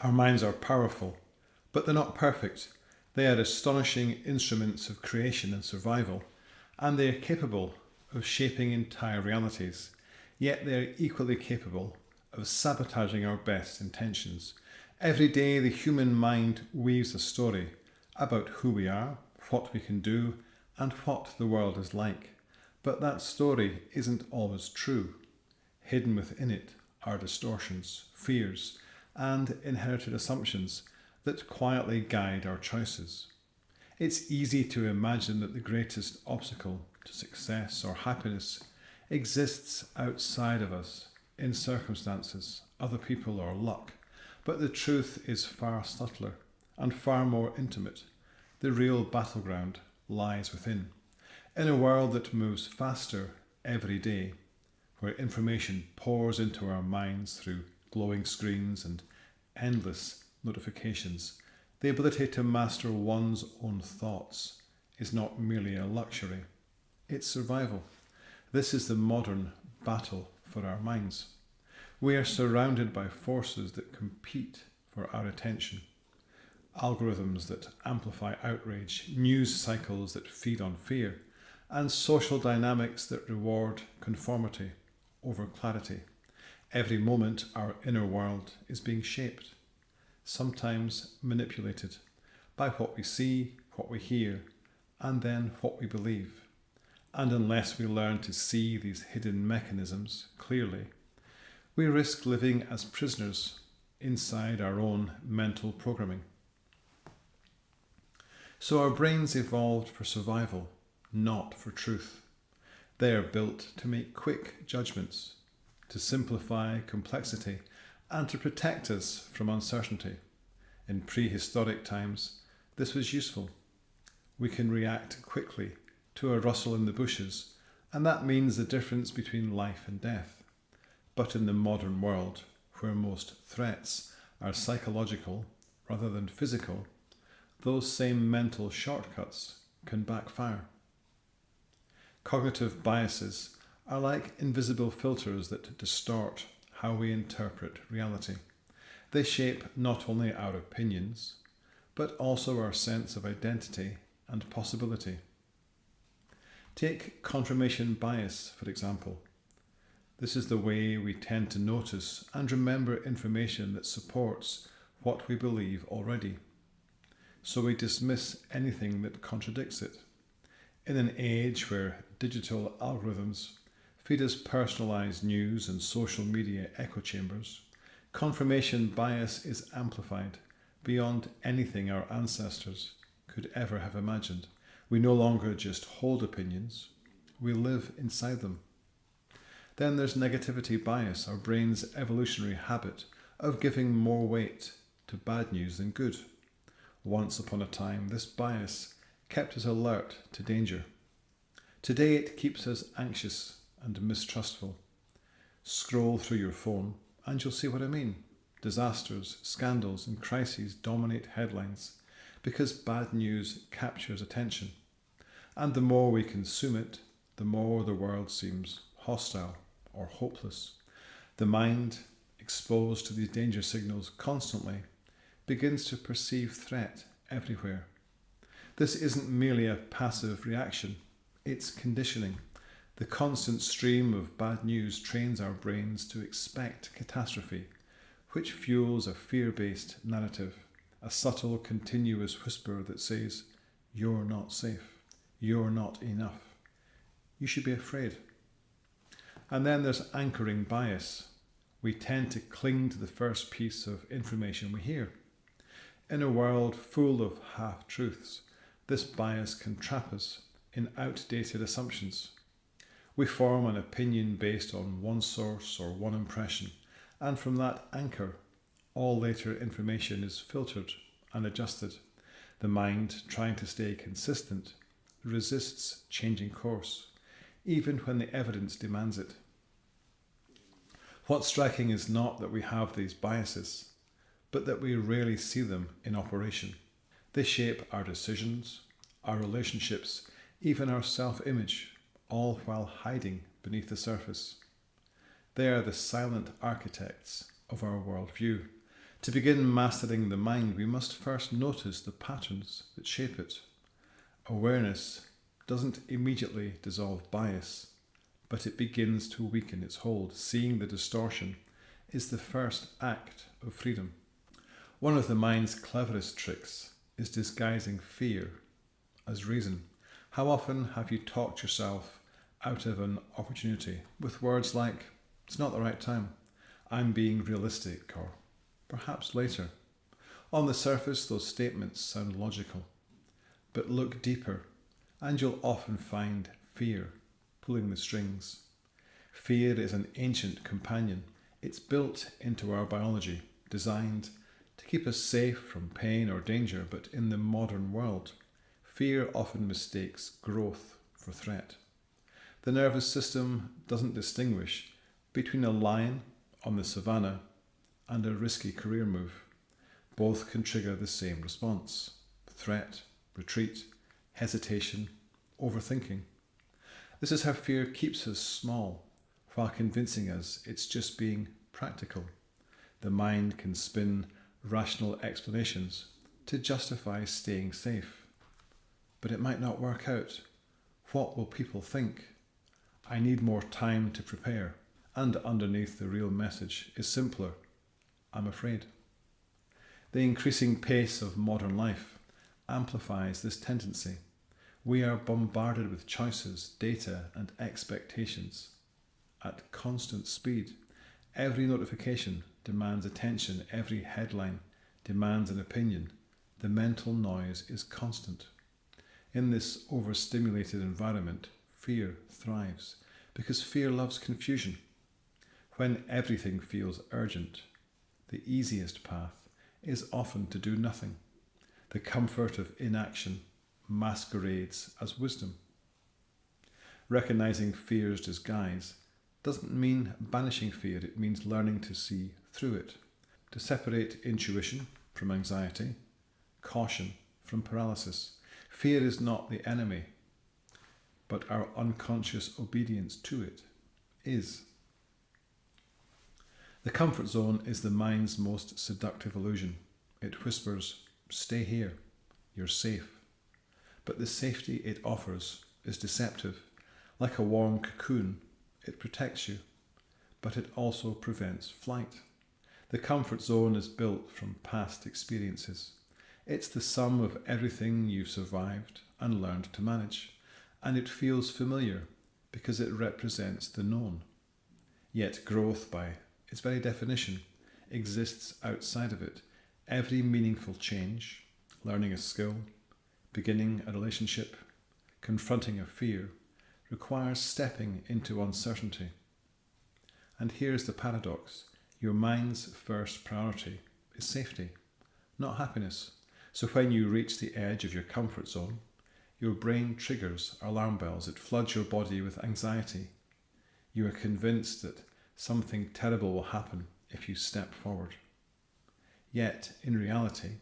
Our minds are powerful, but they're not perfect. They are astonishing instruments of creation and survival, and they are capable of shaping entire realities. Yet they are equally capable of sabotaging our best intentions. Every day, the human mind weaves a story about who we are, what we can do, and what the world is like. But that story isn't always true. Hidden within it are distortions, fears, and inherited assumptions that quietly guide our choices. It's easy to imagine that the greatest obstacle to success or happiness exists outside of us, in circumstances, other people, or luck. But the truth is far subtler and far more intimate. The real battleground lies within. In a world that moves faster every day, where information pours into our minds through glowing screens and endless notifications, the ability to master one's own thoughts is not merely a luxury, it's survival. This is the modern battle for our minds. We are surrounded by forces that compete for our attention. Algorithms that amplify outrage, news cycles that feed on fear, and social dynamics that reward conformity over clarity. Every moment our inner world is being shaped, sometimes manipulated, by what we see, what we hear, and then what we believe. And unless we learn to see these hidden mechanisms clearly, we risk living as prisoners inside our own mental programming. So our brains evolved for survival, not for truth. They are built to make quick judgments, to simplify complexity, and to protect us from uncertainty. In prehistoric times, this was useful. We can react quickly to a rustle in the bushes, and that means the difference between life and death. But in the modern world, where most threats are psychological rather than physical, those same mental shortcuts can backfire. Cognitive biases are like invisible filters that distort how we interpret reality. They shape not only our opinions, but also our sense of identity and possibility. Take confirmation bias, for example. This is the way we tend to notice and remember information that supports what we believe already. So we dismiss anything that contradicts it. In an age where digital algorithms feed us personalized news and social media echo chambers, confirmation bias is amplified beyond anything our ancestors could ever have imagined. We no longer just hold opinions, we live inside them. Then there's negativity bias, our brain's evolutionary habit of giving more weight to bad news than good. Once upon a time, this bias kept us alert to danger. Today it keeps us anxious and mistrustful. Scroll through your phone and you'll see what I mean. Disasters, scandals, and crises dominate headlines because bad news captures attention. And the more we consume it, the more the world seems hostile or hopeless. The mind, exposed to these danger signals constantly, begins to perceive threat everywhere. This isn't merely a passive reaction, it's conditioning. The constant stream of bad news trains our brains to expect catastrophe, which fuels a fear-based narrative, a subtle, continuous whisper that says, "You're not safe, you're not enough, you should be afraid." And then there's anchoring bias. We tend to cling to the first piece of information we hear. In a world full of half-truths, this bias can trap us in outdated assumptions. We form an opinion based on one source or one impression, and from that anchor, all later information is filtered and adjusted. The mind, trying to stay consistent, resists changing course, even when the evidence demands it. What's striking is not that we have these biases, but that we rarely see them in operation. They shape our decisions, our relationships, even our self-image, all while hiding beneath the surface. They are the silent architects of our worldview. To begin mastering the mind, we must first notice the patterns that shape it. Awareness doesn't immediately dissolve bias, but it begins to weaken its hold. Seeing the distortion is the first act of freedom. One of the mind's cleverest tricks is disguising fear as reason. How often have you talked yourself out of an opportunity with words like, "It's not the right time," "I'm being realistic," or "perhaps later"? On the surface, those statements sound logical, but look deeper and you'll often find fear pulling the strings. Fear is an ancient companion. It's built into our biology, designed to keep us safe from pain or danger, but in the modern world, fear often mistakes growth for threat. The nervous system doesn't distinguish between a lion on the savannah and a risky career move. Both can trigger the same response: threat, retreat, hesitation, overthinking. This is how fear keeps us small, while convincing us it's just being practical. The mind can spin rational explanations to justify staying safe. But it might not work out. What will people think? I need more time to prepare. And underneath the real message is simpler: I'm afraid. The increasing pace of modern life amplifies this tendency. We are bombarded with choices, data, and expectations at constant speed. Every notification demands attention, every headline demands an opinion. The mental noise is constant. In this overstimulated environment, fear thrives, because fear loves confusion. When everything feels urgent, the easiest path is often to do nothing. The comfort of inaction masquerades as wisdom. Recognizing fear's disguise doesn't mean banishing fear, it means learning to see through it, to separate intuition from anxiety, caution from paralysis. Fear is not the enemy, but our unconscious obedience to it is. The comfort zone is the mind's most seductive illusion. It whispers, "Stay here, you're safe." But the safety it offers is deceptive. Like a warm cocoon, it protects you, but it also prevents flight. The comfort zone is built from past experiences. It's the sum of everything you've survived and learned to manage, and it feels familiar because it represents the known. Yet growth, by its very definition, exists outside of it. Every meaningful change, learning a skill, beginning a relationship, confronting a fear, requires stepping into uncertainty. And here's the paradox: your mind's first priority is safety, not happiness. So when you reach the edge of your comfort zone, your brain triggers alarm bells. It floods your body with anxiety. You are convinced that something terrible will happen if you step forward. Yet, in reality,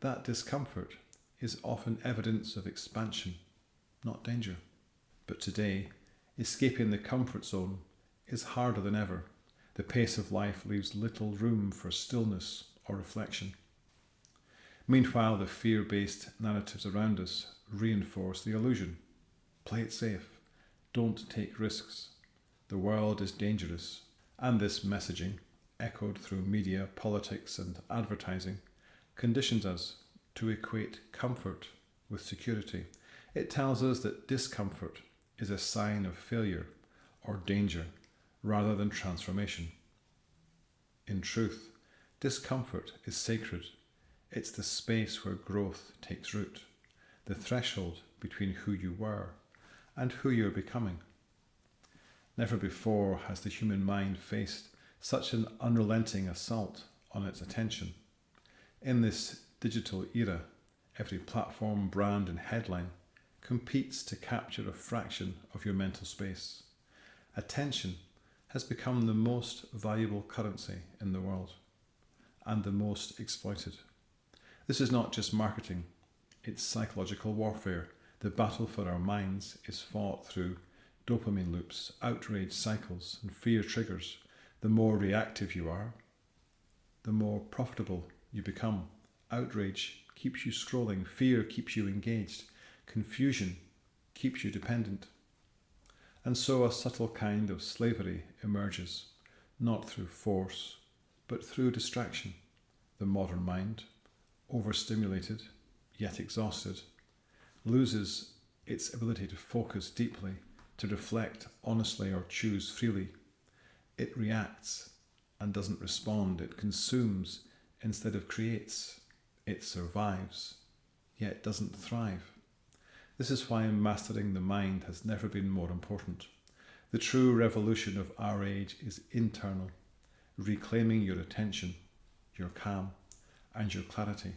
that discomfort is often evidence of expansion, not danger. But today, escaping the comfort zone is harder than ever. The pace of life leaves little room for stillness or reflection. Meanwhile, the fear-based narratives around us reinforce the illusion. Play it safe. Don't take risks. The world is dangerous. And this messaging, echoed through media, politics, and advertising, conditions us to equate comfort with security. It tells us that discomfort is a sign of failure or danger rather than transformation. In truth, discomfort is sacred. It's the space where growth takes root, the threshold between who you were and who you're becoming. Never before has the human mind faced such an unrelenting assault on its attention. In this digital era, every platform, brand, and headline competes to capture a fraction of your mental space. Attention has become the most valuable currency in the world and the most exploited. This is not just marketing, it's psychological warfare. The battle for our minds is fought through dopamine loops, outrage cycles, and fear triggers. The more reactive you are, the more profitable you become. Outrage keeps you scrolling, fear keeps you engaged, confusion keeps you dependent. And so a subtle kind of slavery emerges, not through force, but through distraction. The modern mind, overstimulated, yet exhausted, loses its ability to focus deeply, to reflect honestly or choose freely. It reacts and doesn't respond. It consumes instead of creates. It survives, yet doesn't thrive. This is why mastering the mind has never been more important. The true revolution of our age is internal, reclaiming your attention, your calm, and your clarity.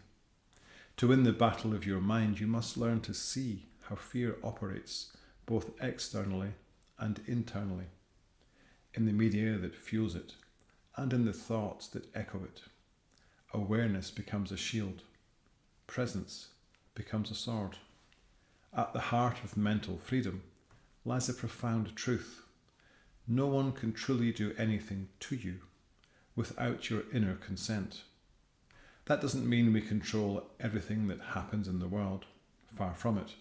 To win the battle of your mind, you must learn to see how fear operates both externally and internally, in the media that fuels it, and in the thoughts that echo it. Awareness becomes a shield. Presence becomes a sword. At the heart of mental freedom lies a profound truth. No one can truly do anything to you without your inner consent. That doesn't mean we control everything that happens in the world. Far from it.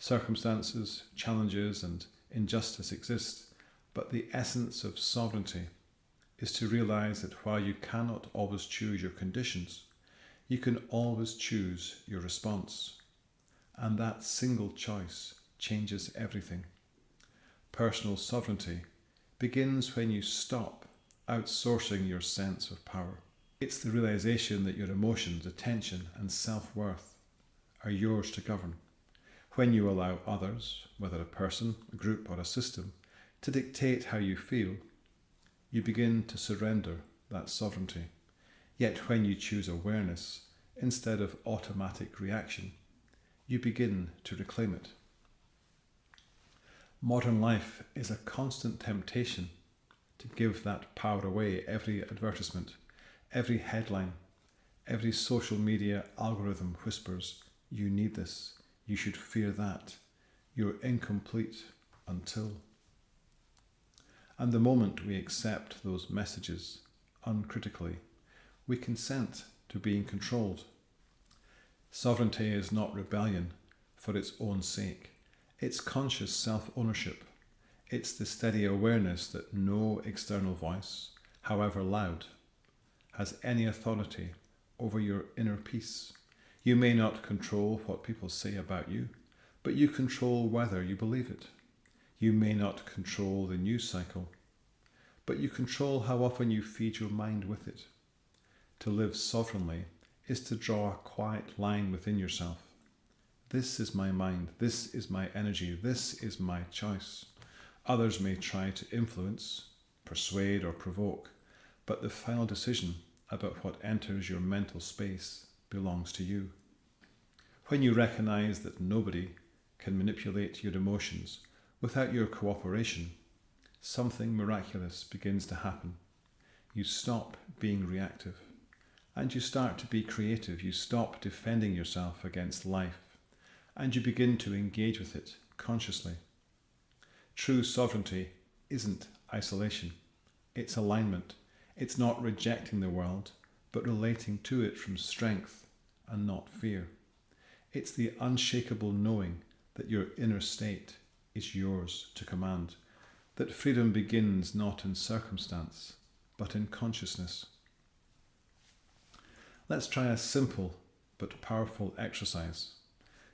Circumstances, challenges, and injustice exist, but the essence of sovereignty is to realize that while you cannot always choose your conditions, you can always choose your response. And that single choice changes everything. Personal sovereignty begins when you stop outsourcing your sense of power. It's the realization that your emotions, attention, and self-worth are yours to govern. When you allow others, whether a person, a group, or a system, to dictate how you feel, you begin to surrender that sovereignty. Yet when you choose awareness instead of automatic reaction, you begin to reclaim it. Modern life is a constant temptation to give that power away. Every advertisement, every headline, every social media algorithm whispers, you need this, you should fear that, you're incomplete until. And the moment we accept those messages uncritically, we consent to being controlled. Sovereignty is not rebellion for its own sake. It's conscious self-ownership. It's the steady awareness that no external voice, however loud, has any authority over your inner peace. You may not control what people say about you, but you control whether you believe it. You may not control the news cycle, but you control how often you feed your mind with it. To live sovereignly is to draw a quiet line within yourself. This is my mind, this is my energy, this is my choice. Others may try to influence, persuade, or provoke, but the final decision about what enters your mental space belongs to you. When you recognize that nobody can manipulate your emotions without your cooperation, something miraculous begins to happen. You stop being reactive, and you start to be creative. You stop defending yourself against life, and you begin to engage with it consciously. True sovereignty isn't isolation, it's alignment. It's not rejecting the world, but relating to it from strength and not fear. It's the unshakable knowing that your inner state is yours to command, that freedom begins not in circumstance, but in consciousness. Let's try a simple but powerful exercise.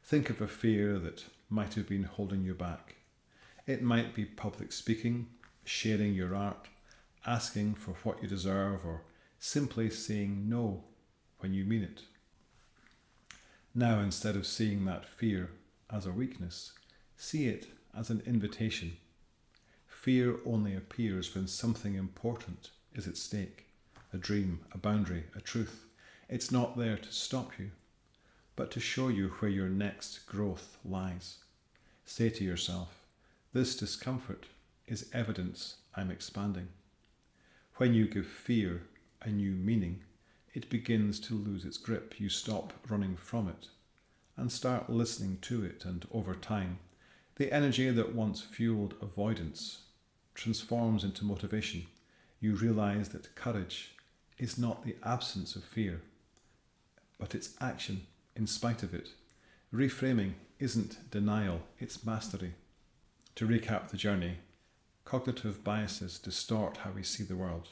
Think of a fear that might have been holding you back. It might be public speaking, sharing your art, asking for what you deserve, or simply saying no when you mean it. Now, instead of seeing that fear as a weakness, see it as an invitation. Fear only appears when something important is at stake, a dream, a boundary, a truth. It's not there to stop you, but to show you where your next growth lies. Say to yourself, this discomfort is evidence I'm expanding. When you give fear a new meaning, it begins to lose its grip. You stop running from it and start listening to it, and over time, the energy that once fueled avoidance transforms into motivation. You realize that courage is not the absence of fear, but its action in spite of it. Reframing isn't denial, it's mastery. To recap the journey, cognitive biases distort how we see the world.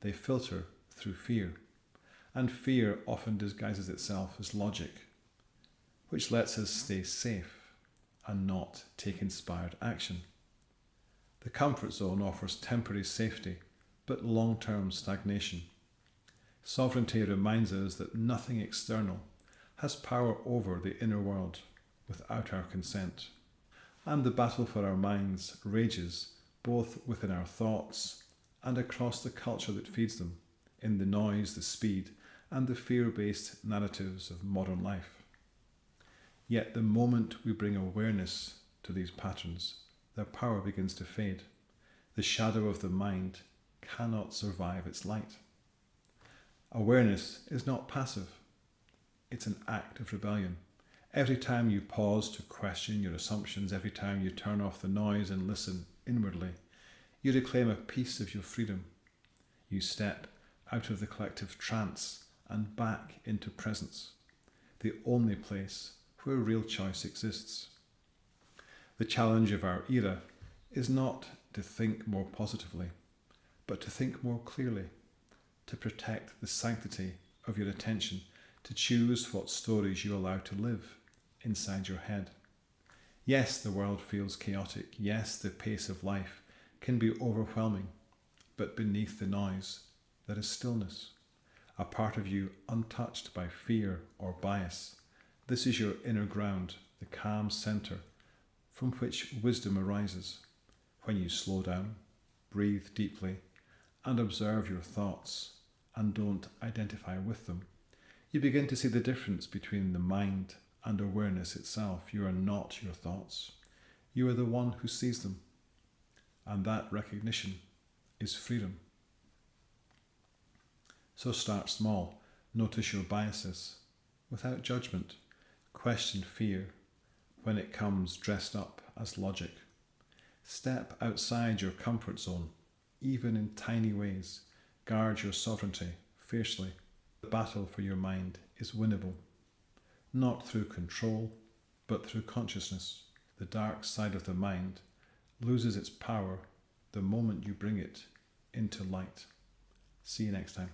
They filter through fear, and fear often disguises itself as logic, which lets us stay safe and not take inspired action. The comfort zone offers temporary safety, but long-term stagnation. Sovereignty reminds us that nothing external has power over the inner world without our consent. And the battle for our minds rages both within our thoughts and across the culture that feeds them, in the noise, the speed, and the fear-based narratives of modern life. Yet the moment we bring awareness to these patterns, their power begins to fade. The shadow of the mind cannot survive its light. Awareness is not passive. It's an act of rebellion. Every time you pause to question your assumptions, every time you turn off the noise and listen inwardly, you reclaim a piece of your freedom. You step out of the collective trance and back into presence, the only place where real choice exists. The challenge of our era is not to think more positively, but to think more clearly, to protect the sanctity of your attention, to choose what stories you allow to live inside your head. Yes, the world feels chaotic. Yes, the pace of life can be overwhelming, but beneath the noise, there is stillness, a part of you untouched by fear or bias. This is your inner ground, the calm centre from which wisdom arises. When you slow down, breathe deeply, and observe your thoughts, and don't identify with them, you begin to see the difference between the mind and awareness itself. You are not your thoughts. You are the one who sees them. And that recognition is freedom. So start small. Notice your biases without judgment. Question fear when it comes dressed up as logic. Step outside your comfort zone, even in tiny ways. Guard your sovereignty fiercely. The battle for your mind is winnable, not through control, but through consciousness. The dark side of the mind loses its power the moment you bring it into light. See you next time.